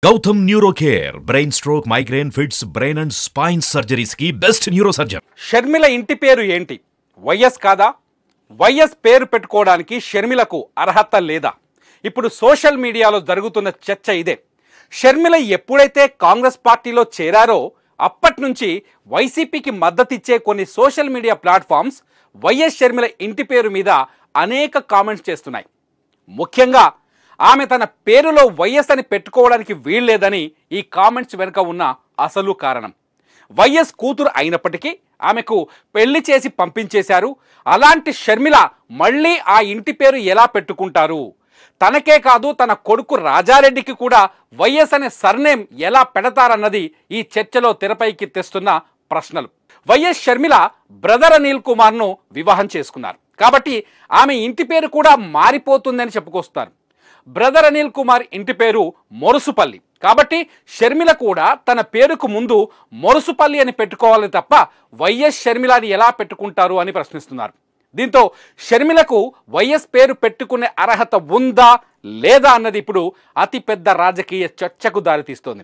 Gautam neuro care brain stroke migraine fits brain and spine surgeries की best neuro surgeon. Sharmila ఇంటి పేరు ఏంటి? YS కాదా? వైఎస్ పేరు పెట్టుకోవడానికి షర్మిలకు అర్హత లేదా? ఇప్పుడు సోషల్ మీడియాలో జరుగుతున్న చర్చ ఇదే. షర్మిల ఎప్పుడైతే కాంగ్రెస్ పార్టీలో చేరారో అప్పటి నుంచి వైసీపీకి మద్దతిచ్చే కొన్ని social media platforms YS Sharmila ఇంటి పేరు మీద అనేక కామెంట్స్ చేస్తున్నాయి. ముఖ్యంగా ఆమె తన పేరులో వైఎస్ అని పెట్టుకోవడానికి వీల్లేదని ఈ కామెంట్స్ వెనుక ఉన్న అసలు కారణం. వైఎస్ కూతురు అయినప్పటికీ ఆమెకు పెళ్లి చేసి పంపించేశారు. అలాంటి షర్మిల మళ్ళీ ఆ ఇంటి పేరు ఎలా పెట్టుకుంటారు? తనకే కాదు తన కొడుకు రాజారెడ్డికి కూడా వైఎస్ అనే సర్నేమ్ ఎలా పెడతారన్నది ఈ చర్చలో తెరపైకి తెస్తున్న ప్రశ్నలు. వైఎస్ షర్మిల బ్రదర్ అనిల్ కుమార్ను వివాహం చేసుకున్నారు కాబట్టి ఆమె ఇంటి పేరు కూడా మారిపోతుందని చెప్పుకొస్తారు. బ్రదర్ అనిల్ కుమార్ ఇంటి పేరు మొరుసుపల్లి కాబట్టి షర్మిల కూడా తన పేరుకు ముందు మొరుసుపల్లి అని పెట్టుకోవాలి తప్ప వైఎస్ షర్మిల అని ఎలా పెట్టుకుంటారు అని ప్రశ్నిస్తున్నారు. దీంతో షర్మిలకు వైఎస్ పేరు పెట్టుకునే అర్హత ఉందా లేదా అన్నది ఇప్పుడు అతిపెద్ద రాజకీయ చర్చకు దారితీస్తోంది.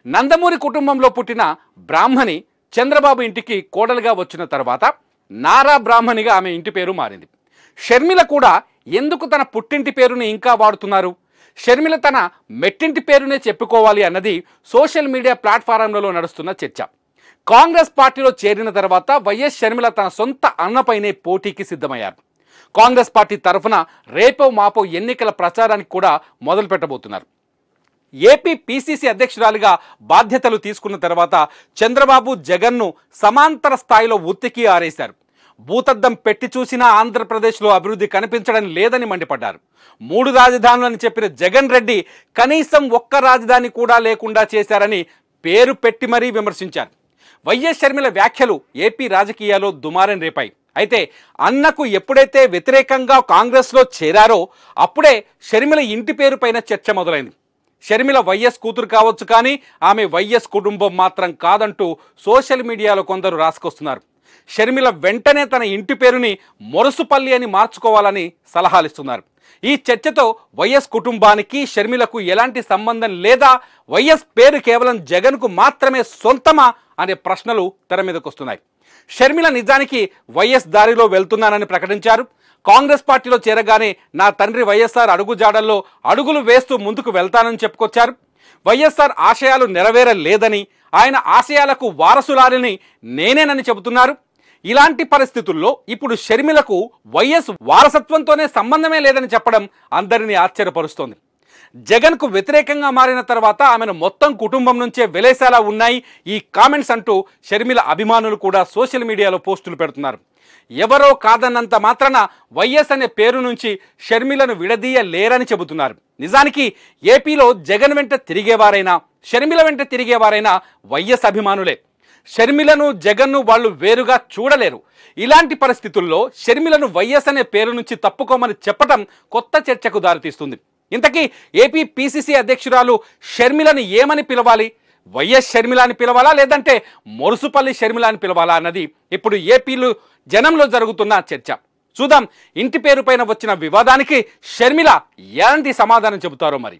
నందమూరి కుటుంబంలో పుట్టిన బ్రాహ్మణి చంద్రబాబు ఇంటికి కోడలుగా వచ్చిన తర్వాత నారా బ్రాహ్మణిగా ఆమె ఇంటి పేరు మారింది. షర్మిల కూడా ఎందుకు తన పుట్టింటి పేరుని ఇంకా వాడుతున్నారు? షర్మిల తన మెట్టింటి పేరునే చెప్పుకోవాలి అన్నది సోషల్ మీడియా ప్లాట్ఫారంలలో నడుస్తున్న చర్చ. కాంగ్రెస్ పార్టీలో చేరిన తర్వాత వైఎస్ షర్మిల తన సొంత అన్నపైనే పోటీకి సిద్ధమయ్యారు. కాంగ్రెస్ పార్టీ తరఫున రేపో మాపో ఎన్నికల ప్రచారానికి కూడా మొదలు పెట్టబోతున్నారు. ఏపీ పిసిసి అధ్యక్షురాలిగా బాధ్యతలు తీసుకున్న తర్వాత చంద్రబాబు జగన్ను సమాంతర స్థాయిలో ఉతికి ఆరేశారు. భూతద్దం పెట్టి చూసినా ఆంధ్రప్రదేశ్లో అభివృద్ధి కనిపించడం లేదని మండిపడ్డారు. 3 రాజధానులని చెప్పిన జగన్ రెడ్డి కనీసం ఒక్క రాజధాని కూడా లేకుండా చేశారని పేరు పెట్టి మరీ విమర్శించారు. వైఎస్ షర్మిల వ్యాఖ్యలు ఏపీ రాజకీయాల్లో దుమారం రేపాయి. అయితే అన్నకు ఎప్పుడైతే వ్యతిరేకంగా కాంగ్రెస్లో చేరారో అప్పుడే షర్మిల ఇంటి పేరు పైన చర్చ మొదలైంది. షర్మిల వైఎస్ కూతురు కావచ్చు కానీ ఆమె వైఎస్ కుటుంబం మాత్రం కాదంటూ సోషల్ మీడియాలో కొందరు రాసుకొస్తున్నారు. షర్మిల వెంటనే తన ఇంటి పేరుని మొరుసుపల్లి అని మార్చుకోవాలని సలహాలిస్తున్నారు. ఈ చర్చతో వైఎస్ కుటుంబానికి షర్మిలకు ఎలాంటి సంబంధం లేదా, వైఎస్ పేరు కేవలం జగన్కు మాత్రమే సొంతమా అనే ప్రశ్నలు తెర మీదకు వస్తున్నాయి. షర్మిల నిజానికి వైఎస్ దారిలో వెళ్తున్నానని ప్రకటించారు. కాంగ్రెస్ పార్టీలో చేరగానే నా తండ్రి వైఎస్ఆర్ అడుగుజాడల్లో అడుగులు వేస్తూ ముందుకు వెళ్తానని చెప్పుకొచ్చారు. వైఎస్ఆర్ ఆశయాలు నెరవేరలేదని, ఆయన ఆశయాలకు వారసురాలిని నేనేనని చెబుతున్నారు. ఇలాంటి పరిస్థితుల్లో ఇప్పుడు షర్మిలకు వైఎస్ వారసత్వంతోనే సంబంధమే లేదని చెప్పడం అందరినీ ఆశ్చర్యపరుస్తోంది. జగన్కు వ్యతిరేకంగా మారిన తర్వాత ఆమెను మొత్తం కుటుంబం నుంచే వెలేసేలా ఉన్నాయి ఈ కామెంట్స్ అంటూ షర్మిల అభిమానులు కూడా సోషల్ మీడియాలో పోస్టులు పెడుతున్నారు. ఎవరో కాదన్నంత మాత్రాన వైఎస్ అనే పేరు నుంచి షర్మిలను విడదీయలేరని చెబుతున్నారు. నిజానికి ఏపీలో జగన్ వెంట తిరిగేవారైనా షర్మిల వెంట తిరిగేవారైనా వైఎస్ అభిమానులే. షర్మిలను జగన్ను వాళ్ళు వేరుగా చూడలేరు. ఇలాంటి పరిస్థితుల్లో షర్మిలను వైఎస్ అనే పేరు నుంచి తప్పుకోమని చెప్పడం కొత్త చర్చకు దారితీస్తుంది. ఇంతకీ ఏపీ పిసిసి అధ్యక్షురాలు షర్మిలను ఏమని పిలవాలి? వైఎస్ షర్మిల అని పిలవాలా లేదంటే మొరుసుపల్లి షర్మిల అని పిలవాలా అన్నది ఇప్పుడు ఏపీలో జనంలో జరుగుతున్న చర్చ. చూద్దాం ఇంటి పేరు పైన వచ్చిన వివాదానికి షర్మిల ఎలాంటి సమాధానం చెబుతారో మరి.